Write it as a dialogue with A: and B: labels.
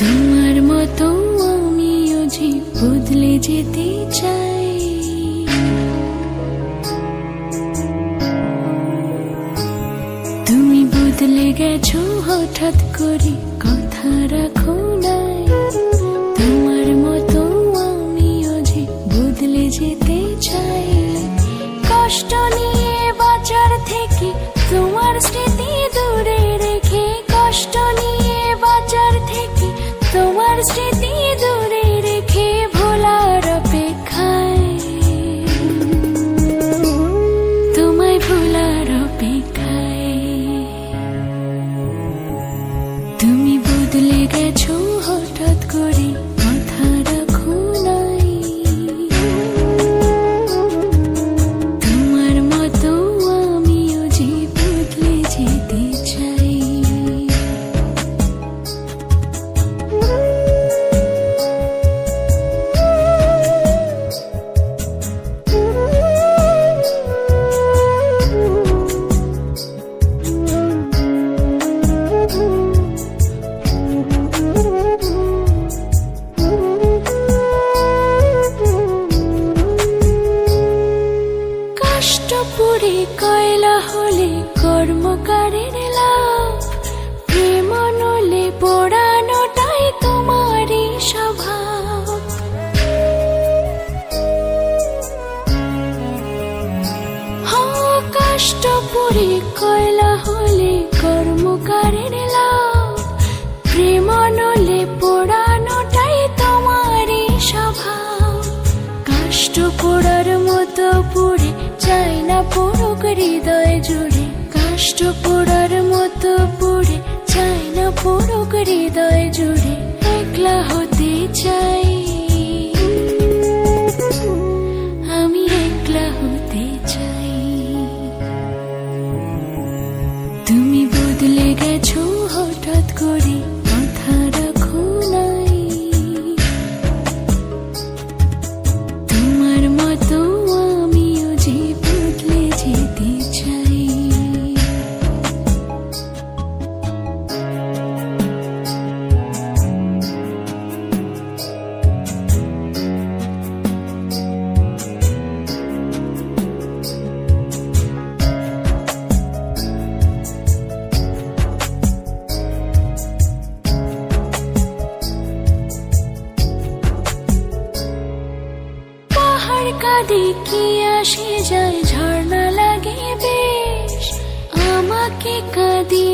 A: তোমার মতো আমিও যে বদলে যেতে চাই। তুমি বদলে গেছো হঠাৎ করে, কথা রাখো নাই। তোমার মতো আমিও যে বদলে যেতে চাই। কষ্ট নিয়ে বাঁচার থেকে তোমার স্মৃতি দূরে রেখে, কষ্ট নিয়ে বাঁচার থেকে তোমার স্মৃতি দূরে রেখে ভোলার অপেক্ষায়, তোমায় ভোলার অপেক্ষায়। তুমি বদলে গেছো হঠাৎ করে, কথা রাখো নাই। তোমার মতো আমিও যে বদলে যেতে চাই। কষ্টপুরে কয়লা হলে কর্মকারের লাভ, প্রেম নলে পোড়ানোটাই তোমারই স্বভাব। কষ্টপুরে কয়লা হলে কর্মকারের লাভ, প্রেম নলে পোড়ানোটাই তোমারই স্বভাব। কাষ্ট পোড়ার মতো পুড়ে চাই না পড়ুক হৃদয় জুড়ে, কাষ্ট পোড়ার মতো পুড়ে চাই না পড়ুক হৃদয় জুড়ে। একলা হতে চাই, আমি একলা হতে চাই। তুমি বদলে গেছো হঠাৎ করে, কথা রাখো নাই। তোমার মতো আমিও যে বদলে যেতে চাই। পাহাড় কাঁদে কি আসে যায়, ঝর্ণা লাগে বেশ। আমাকে কাঁদিয়ে